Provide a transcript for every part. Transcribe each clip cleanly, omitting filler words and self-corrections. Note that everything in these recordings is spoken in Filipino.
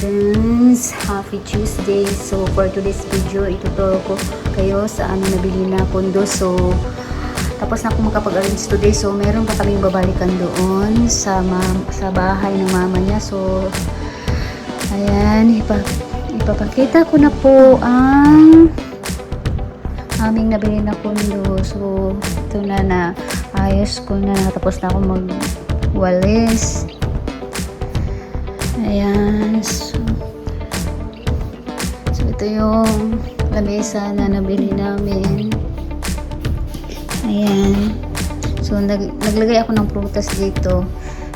madams, happy Tuesday. So for today's video, ituturo ko kayo sa aming nabili na kondo. So tapos na ako makapag-arrange today. So meron pa kaming babalikan doon sa bahay ng mama niya. So ayan, ipapakita ko na po ang aming nabili na kondo. So ito na ayos ko na, tapos na ako magwalis. Ayan, so ito yung lamesa na nabili namin. Ayan, so naglagay ako ng prutas dito,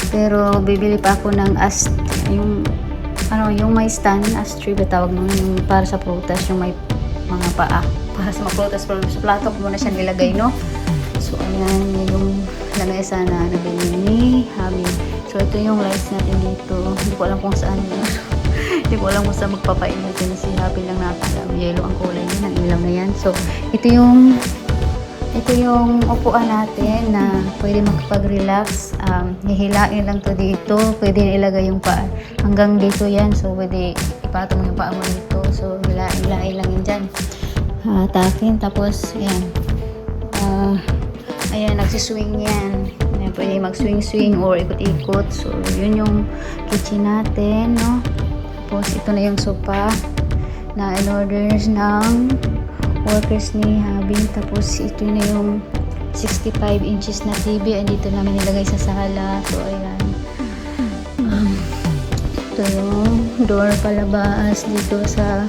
pero bibili pa ako ng yung may stand, ashtray ba tawag nun, yung para sa prutas, yung may mga paa para sa mga prutas, pero sa plato ko muna siya nilagay, no? So ayan yung lamesa na nabili ni Habi. So ito yung lights natin dito. Hindi ko alam kung saan yun. Hindi ko alam kung saan magpapainit yun. Si Happy lang nakakalam. Yellow ang kulay niya ng ilaw na yan. So ito yung upuan natin na pwede makapag-relax. Hihilain lang to dito. Pwede ilagay yung paa. Hanggang dito yan. So pwede ipatong yung paa mo dito. So hilain lang yun dyan. Takin. Tapos ayan. Ayan, nagsiswing yan. Ayan, pwede mag-swing-swing or ikot-ikot. So, yun yung kitchen natin, no? Tapos, ito na yung sofa na in-orders ng workers ni Habi. Tapos, ito na yung 65 inches na TV. Andito namin nilagay sa sala. So, ayan. Ito yung door palabas dito sa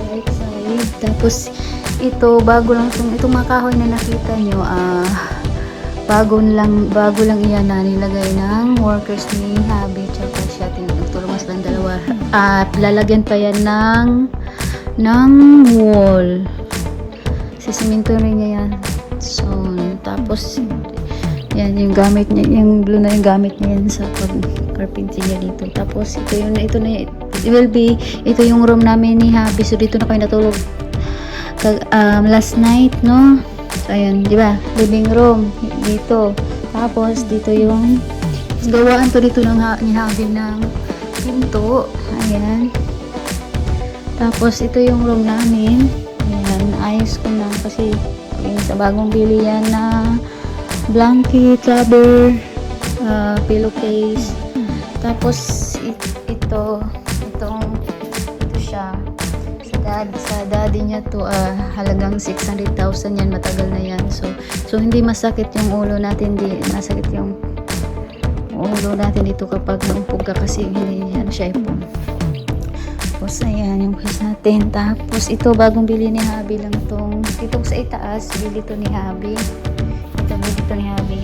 right side. Tapos, ito, bago lang itong mga kahoy na nakita nyo, bago lang iyan na nilagay ng workers ni Habi, tsaka siya, nagtulungan silang dalawa, at lalagyan pa yan ng wall, sisiminto rin niya yan. So tapos yan yung gamit niya, yung blue na yung gamit niya yan sa pag-carpentry niya dito. Tapos ito yung room namin ni Habi. So dito na kayo natulog last night, no? So, ayun, di ba? Living room dito. Tapos dito yung gawaan to dito ng Habi ng pinto. Ayan. Tapos ito yung room namin. Ayan, ayos ko na kasi sa bagong bili yan na blanket, rubber, pillowcase. Tapos ito siya. Sa daddy niya to, halagang 600,000 yan, matagal na yan. So hindi masakit yung ulo natin, masakit yung ulo natin dito kapag naumpog ka kasi hindi yan siya ipon. Tapos ayan yung case natin. Tapos ito bagong bili ni Habi lang itong sa itaas, bili to ni Habi. Bili to ni Habi.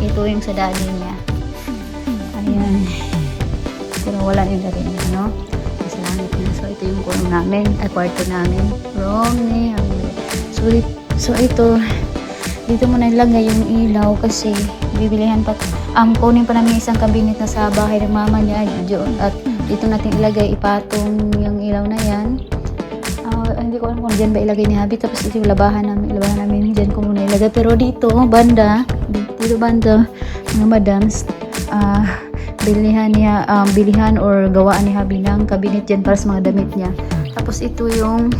Ito yung sa daddy niya. Ayan. Pero wala yung daddy niya, no? So ito yung room namin, kwarto namin, room ni Habi. So ito dito muna ilagay yung ilaw kasi bibilihan pa, kunin pa namin isang cabinet na sa bahay ng mama niya at dito natin ilagay, ipatong yung ilaw na yan. Hindi ko alam kung dyan ba ilagay ni Habi. Tapos ito yung labahan namin dyan ko muna ilagay, pero dito banda mga madams, bilihan or gawaan ni Habi ng cabinet dyan para sa mga damit niya. Tapos ito yung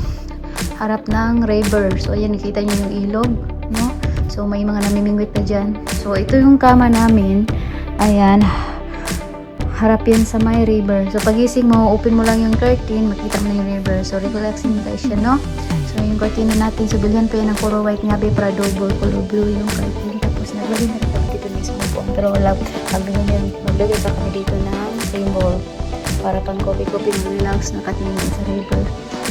harap ng river. So ayan, nakita niyo yung ilog, no? So may mga namimingwit na dyan. So ito yung kama namin. Ayan, harap yan sa may river. So pagising mo, open mo lang yung curtain, makita mo na yung river. So relaxing guys yan, no? So yung curtain na natin, so bilhan pa yan ng puro white nga, para double color blue yung curtain. Tapos naglagay na rin kami dito ng isang buong, pero wala, maglagay pa kami dito ng symbol para pang coffee relax, nakatingin sa river.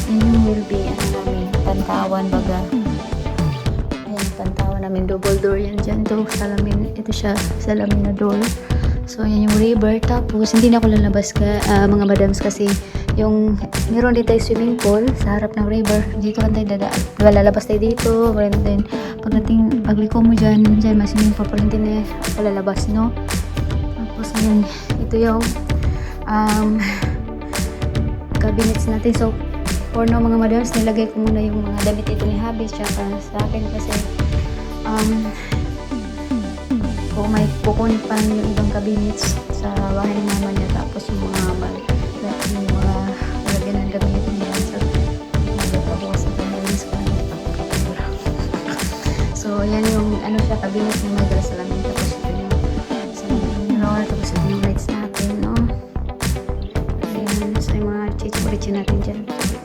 Yan yung will be namin, Pantawan baga. Ayan, Pantawan namin, double door yan dyan. Ito siya, salamin na door. So yan yung river. Tapos hindi na ako lalabas mga madams, kasi yung meron dito yung swimming pool sa harap ng river. Dito lang tayo dadaan. Diba, lalabas tayo dito. Then pagliko mo dyan may swimming pool. Hindi na lalabas, no? Tapos yan, ito yung cabinets natin. So for now mga madams, nilagay ko muna yung mga damit ito ni Habi tsaka sa akin kasi kung may kukunin pa yung ibang cabinets sa bahay ng mama niya. Tapos yung mga chichiburichi natin dyan.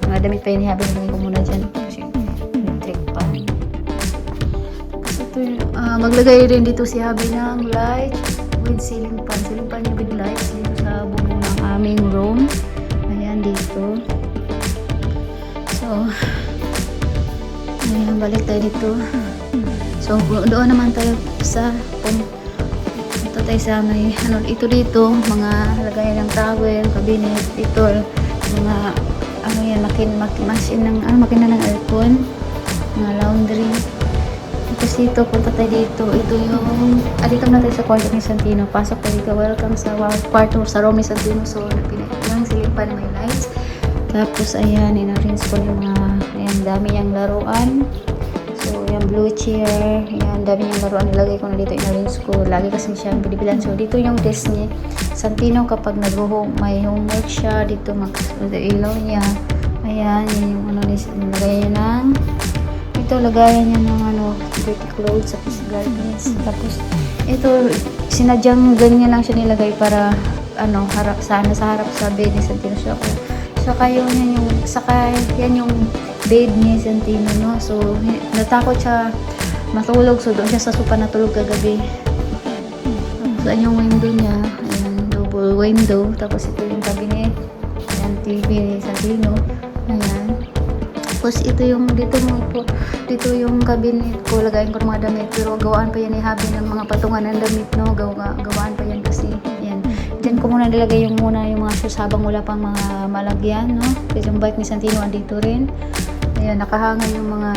Mga damit pa yun, habang lagay ko muna dyan. Kasi electric pan. Tapos ito yung, maglagay rin dito si Habi ng light with ceiling fan. Ceiling fan yung with lights dito sa bubong ng aming room. Ayan, dito. So, ayan, balik tayo dito. So, doon naman tayo sa ito tayo sa may ito dito, mga lagayan ng towel, cabinet, ito mga yan, makina ng aircon, mga laundry. Tapos dito, punta tayo dito. Ito yung, dito na tayo sa kwarto ni Santino. Pasok tayo dito. Welcome sa kwarto sa room ni Santino. So, yung ceiling fan, may lights. Tapos, ayan, in-arrange ko yung mga, ayan, dami niyang laruan. So, yung blue chair, yan, dami niyang laruan, nilagay ko na dito, in-arrange ko. Lagi kasi siyang bilibilan. So, dito yung desk ni Santino kapag may homework siya, dito ilaw niya. Ayan, yung nilagay niya ng, ito, lagayan niya ng dirty clothes, tapos garments. Tapos, ito, sinadyang ganyan lang siya nilagay para, sa harap sa bed ni Santino siya. Saka yan yung bed ni Santino, no? So, natakot siya matulog. So, doon siya sa sofa natulog kagabi. So, yung window niya. Ayan, double window. Tapos, ito yung cabinet. Ayan, TV ni Santino. Ayan. Tapos, ito yung, dito yung cabinet ko. Lagayin ko ng mga damit. Pero, gawaan pa yan ni Habi ng mga patungan ng damit, no? Gawaan pa yan kasi. Ayan. Diyan ko muna nilagay yung mga shoes habang wala pang mga malagyan, no? Kasi yung bike ni Santino andito rin. Ayan, nakahanga yung mga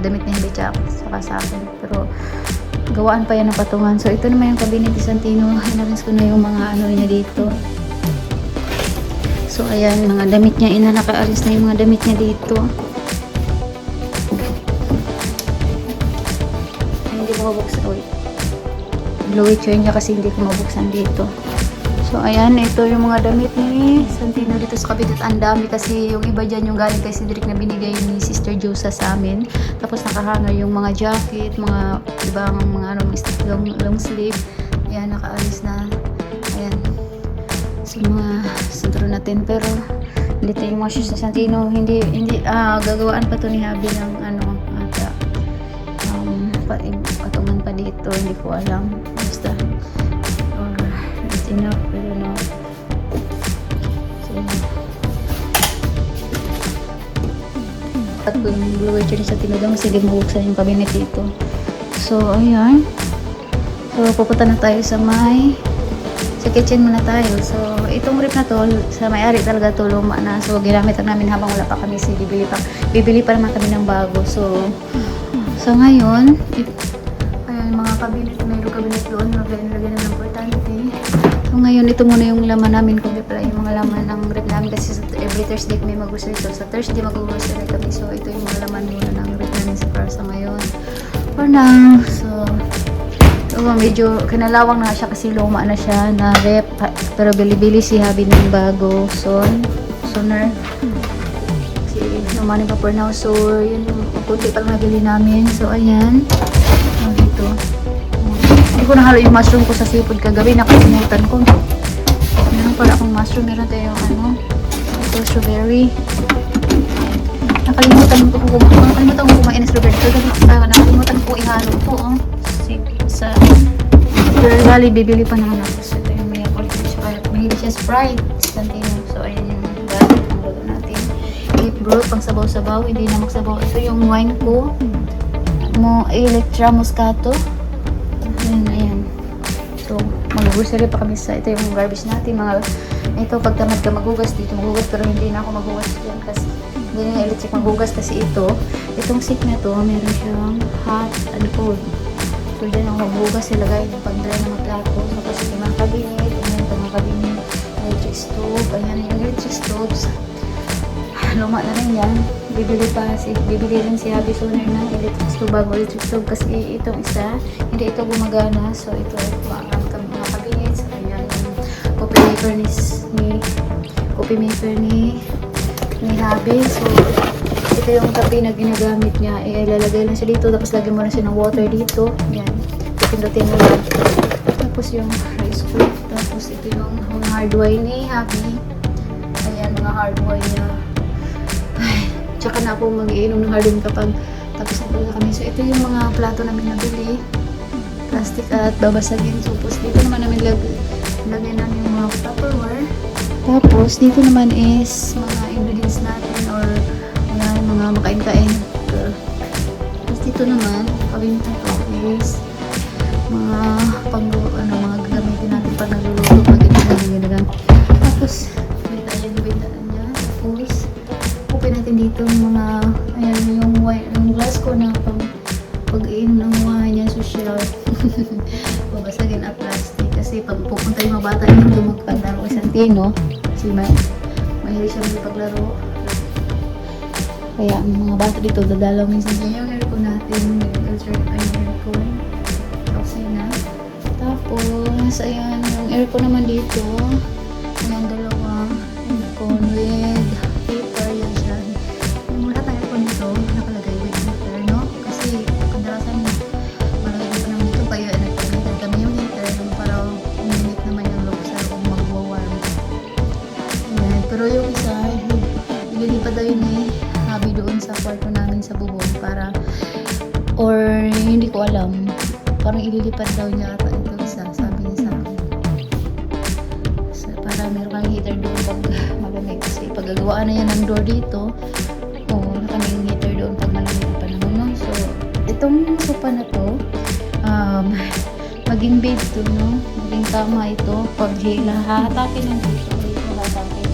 damit na hindi saka sa akin. Pero gawaan pa yan ng patungan. So ito naman yung cabinet ni Santino. Inarrange ko na yung mga niya dito. So ayan, mga damit niya. Naka-arrange na yung mga damit niya dito. Ay, hindi ko mabuksan. Blowy chair niya kasi hindi ko mabuksan dito. So, ayan, ito yung mga damit ni Santino dito sa kabinet. Ang dami kasi yung iba dyan yung galing kay Cedric na binigay ni Sister Josa sa amin. Tapos nakahanga yung mga jacket, mga ibang mga long sleeve. Ayan, nakaalis na. Ayan. So, mga sentro natin. Pero, dito yung mga shoes ni Santino. Hindi, gagawaan pa to ni Habi ng patungan pa dito. Hindi ko alam. Basta, or it's enough, I don't know. So, at ko yung blue wedge sa tinudang sige mabuksan yung cabinet dito. So, ayan. So, pupunta na tayo sa kitchen muna tayo. So, itong rip na to, sa may-ari talaga to, luma na. So, ginamit lang namin habang wala pa kami. Bibili pa naman kami ng bago. So, ngayon, mga cabinet, mayroong cabinet doon, lagyan na ng importante. So ngayon, ito muna yung laman namin, kung di pala yung mga laman ng rep namin kasi every Thursday kami mag-grocery. So sa Thursday mag-grocery kami. So ito yung mga laman muna ng rep namin sa ngayon. For now, so medyo kinalawang na siya kasi luma na siya na rep. Pero bili-bili si Habi ng bago. Sooner. Kasi naman pa for now. So yun yung kunti pa lang nabili namin. So ayan. Dito. Hindi ko nahalo yung mushroom ko sa seafood kagabi. Nakalimutan ko. Meron pala akong mushroom. Meron tayong ito, strawberry. Nakalimutan ko kumain ng strawberry. Nakalimutan ko ihalo ito. Sa Gali, bibili pa naman ako. So, ito yung may mahilig siya Sprite. Santino. So, ayan yung gamit ang luto natin. Eat broth, pang sabaw-sabaw. Hindi na magsabaw. Ito yung wine ko. Electra Moscato. Ayan. So, mag-grocery pa kami sa ito yung garbage natin. Ito, pag tamad ka maghugas dito, maghugas pero hindi na ako maghugas dyan kasi hindi na electric maghugas kasi itong sink na to, meron siyang hot and cold. So, dyan ako maghugas, ilagay yung pag-dry na maglato. Tapos, yung mga cabinet, electric stove. Ayan yung electric stoves. Luma na rin yan. Bibili rin si Habi sooner ng electric stove bago electric stove kasi itong isa hindi ito gumagana. So ito ay mga cabinets. Ayan yung coffee maker ni Habi. So ito yung kape na ginagamit niya. Ilalagay lang siya dito tapos lagyan mo na siya ng water dito. Ayan. Pindutin mo lang. Tapos yung rice cooker. Tapos ito yung hard wire ni Habi. mga hard wine niya. Ay, tsaka na ako mag-iinom ng hard wine kapag tapos na talaga kami. So, ito yung mga plato namin nabili. Plastic at babasagin. So, dito naman namin lagyan namin yung mga Tupperware. Tapos, dito naman is mga ingredients natin or mga makain-kain. Tapos, dito naman, cabinet na to is mga mga gagamitin natin pag nagluluto. Pag ito na ginagawa. Tapos, may tayo yung bintaan niya. Tapos, open natin dito yung mga, ayan, yung glass ko na pag-iinom ng wine niya, social. Babasagin ang plastic. Kasi pag pupunta yung mga bata dito magpaglaro isang tino, kasi mahilig siya magpaglaro. Kaya ang mga bata dito dadalaw minsan sa yung aircon natin, yung aircon. Okay na. Tapos, ayan, yung aircon naman dito, yung dalawang aircon with heater, yan siya. Yung lahat ng aircon dito, nakalagay with heater, no? Kasi kadalasan malagay pa naman dito, kaya nagpag-heater kami yung heater, yung parang uminit naman yung loob sa loob magwa-warm. Ayan, pero yung isa, ililipat daw yun habi doon sa kwarto namin sa bubong para, or hindi ko alam, parang ililipat daw niya ata ito isa, sabi niya sa akin. So, para meron kang heater doon pag malamig. Kasi paggagawaan na yan ng door dito, na kami yung heater doon pag malamig ang panahon. No? So, itong sofa na to, maging bed to, no? Maging kama ito. Pag hahatakin ng dito, hahatakin.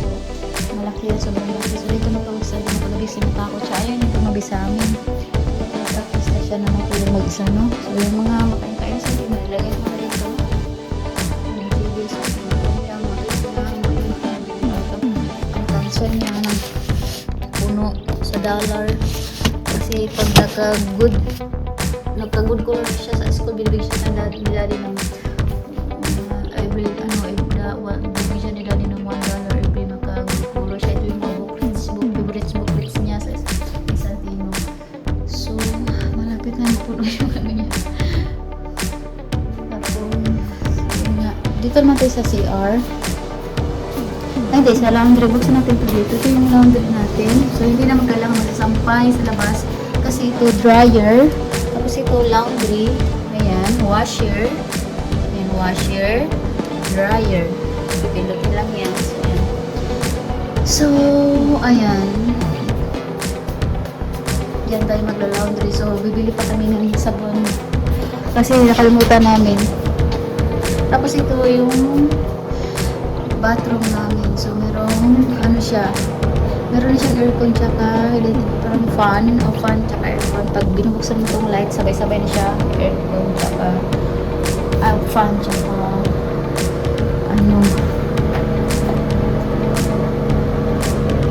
So, malaki yan, sobrang malaki. So, dito na pag sa pag-abis yung matakot siya. Ayun, ito mabis sa amin. Tapos na siya na matulog mag-isa, no? So, yung mga makain-kain sa dito, nilagay mo na dito. Yung TV, so, yung ang tansan niya ng puno sa dollar. Kasi pag nagka-good color siya sa school, binibig siya ng daddy ng binibig siya ni daddy ng $1 every magka-good color siya. Ito yung mga booklets niya sa Santino. So, malapit na yung puno yung ano niya. Tapos, yun nga. Dito naman tayo sa CR. Ay, hindi, sa laundry. Buksan natin ito dito. Ito yung laundry natin. So, hindi naman kailangan magsasampay sa labas. Kasi ito dryer. Tapos ito laundry. Ayan, washer. Ayan, washer. Dryer. Pipilutin lang yan. So, ayan. Diyan tayo magla-laundry. So, bibili pa kami ng sabon. Kasi nakalimutan namin. Tapos ito yung bathroom namin. So, meron siyang aircon tsaka parang fan tsaka aircon. Pag binubuksan mo itong light, sabay-sabay na siya. Aircon tsaka fan tsaka ayan yung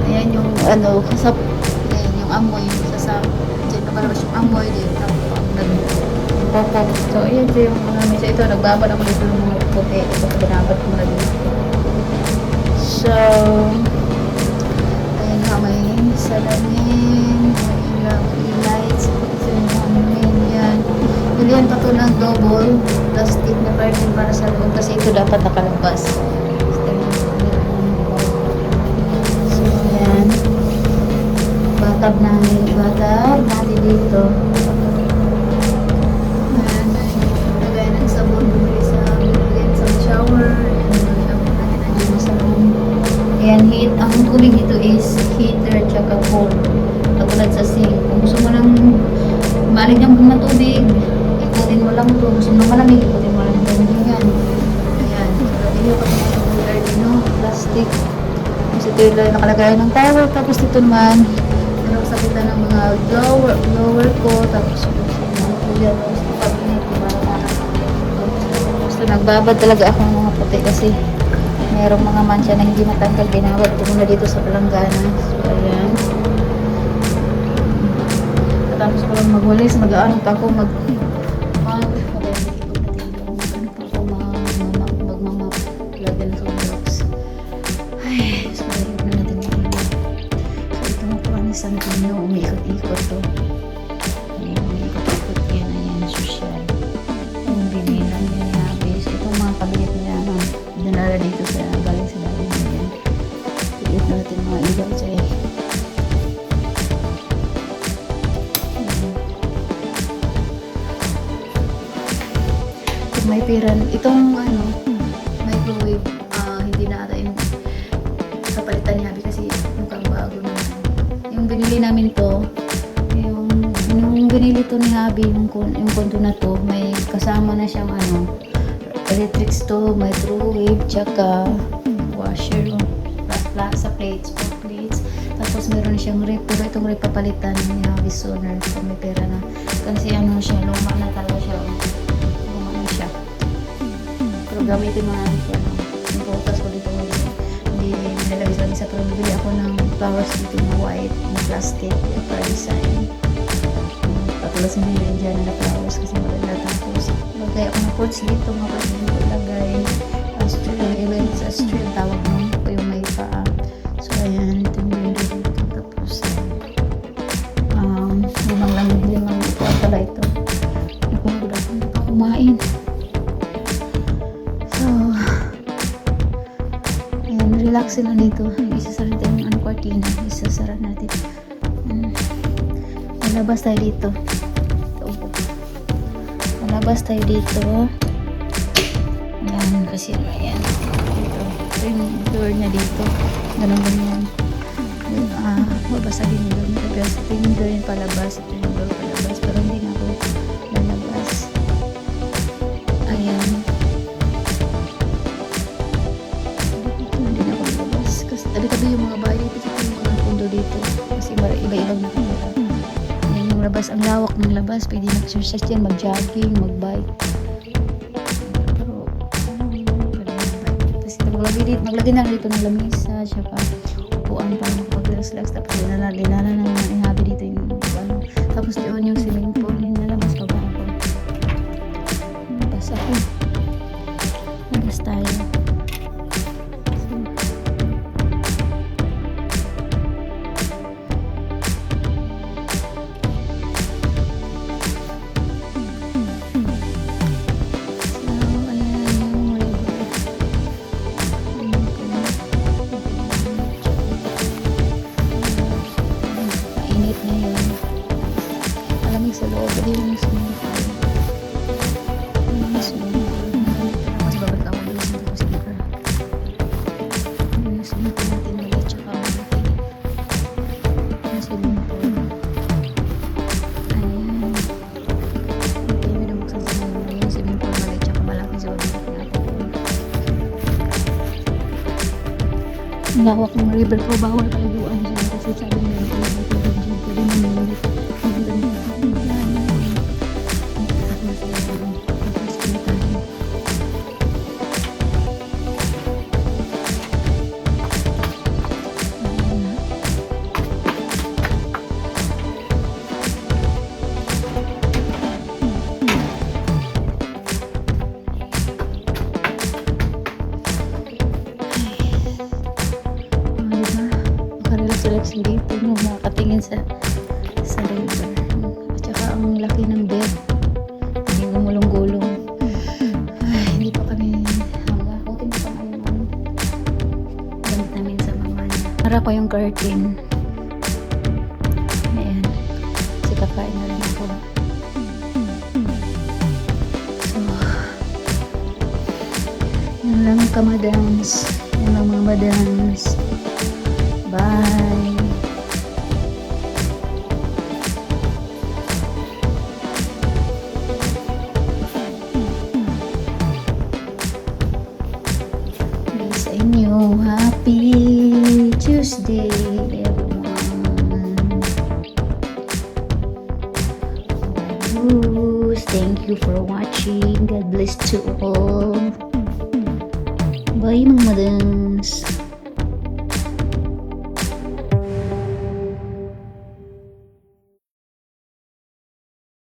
ayan yung amoy dyan nakalabas yung amoy din. Tapos nag-pop. So, ayan siya yung mga misa. Ito, nagbabad ako dito ng mga puti. Ito, binabad ko na dito. So, ayan nga, may salamin, may lights, ito yung amin, yan. Bilihan pa ito ng double plastic na curtain para sa loob kasi ito dapat nakalabas. So, yan. Batab natin dito. Ayan, lagay ng sabon, bumili sa shower. Ayan, ang tubig dito is heater tsaka cold. Katulad sa sink. Kung gusto mo lang maalig ng tubig, ikutin mo lang ito. Gusto mo malamig, ikutin mo lang ito. Ayan. Ayan. Hindi ko pa ito cooler din, no? Plastic. Tapos ito yung nakalagay ng tower. Tapos dito naman, meron sa kita ng mga blower ko. Tapos yung cabinet. Gusto nagbabad talaga ako ng mga puti kasi merong mga mancha na hindi matanggal, binawad ko muna dito sa palanggana. So, ayan. Tapos ko lang magwalis, mag-ano pa ako, magmamap lagyan sa box. Ay, so, ayun na natin yung so, ito mo po kami sa Santino, umiikot-ikot to. Ayan, umiikot-ikot yan, ayan, social. Yung binilang yan, habis. Itong mga kabinet niya, dinala dito sa galing sa bahay niya. Iit natin mga Itong ano, microwave, hindi na ata yung kapalitan niya kasi mukhang bago na. Yung binili namin to, yung binili to ni Habi, yung kondo na to, may kasama na siyang ano, electric stove, microwave, tsaka washer, sa plates, for plates. Tapos meron siyang rep, pero itong rep papalitan ni Habi sooner kung may pera na. Kasi ano siya, luma na talaga siya. Luma na siya. Pero gamitin mo namin ko ano, yung photos ko dito hindi nilalagay sa pero bibili ako ng flowers dito na white, na plastic, para design. Patulas yung bilhin dyan na flowers kasi maganda. Tapos magkaya ako ng pots dito, mga pwede ko ilagay astral, tawag mo ito yung may paa. So ayan, ito yung window dito. Tapos limang ito pala ito. Napagod ako, hindi pa kumain. So ayan, relax sila dito. Isasara natin yung cortina, isasara natin. Malabas tayo dito. Malabas tayo dito. Ayan, kasi ayan. Dito. Ito yung door niya dito. Ganun-ganyan. Babasagin yung door niya. Pero ito yung door yung palabas. Ito yung door palabas. Pero hindi na ako lalabas. Ayan. Hindi na ako lalabas. Kasi tabi-tabi yung mga bahay dito. Ito yung mga kondo dito. Kasi iba-ibang na kondo. Ayan yung labas. Ang lawak ng labas. Pwede mag-exercise dyan, mag-jogging, mag-bike. Maglagay na dito ng lamisa, tsaka upuan para makapag-relax-relax. Tapos dinala na ihabi dito yung upuan. Tapos doon yung swimming pool, nalabas pa ba ako? Nalabas ako. Nalabas tayo. Sa loob, pwede yung swimming pool. Yung swimming pool. Kasi babalik ako doon sa swimming pool. Yung swimming pool natin ulit, tsaka malaki. Yung swimming pool. Ayan. Ito yung binabuksan sa mga yung swimming pool ulit, tsaka malaki sa babalik natin. Ang lawak ng river ko, bawal palaguan dyan kasi sabi nila pwede manulit. Relax dito, no? Makatingin sa river. At saka ang laki ng bed. Hindi gumulong-gulong. Ay, hindi pa kami hanga. Kunting pa ngayon ang gamit namin sa mama niya. Harap pa yung curtain. Ayan. Kasi kakain na rin ako. So, yun lang kamadams. Yun lang mga madams. Bye. Sa inyo, happy Tuesday, everyone. Thank you for watching. God bless to all. Bye, mga madams.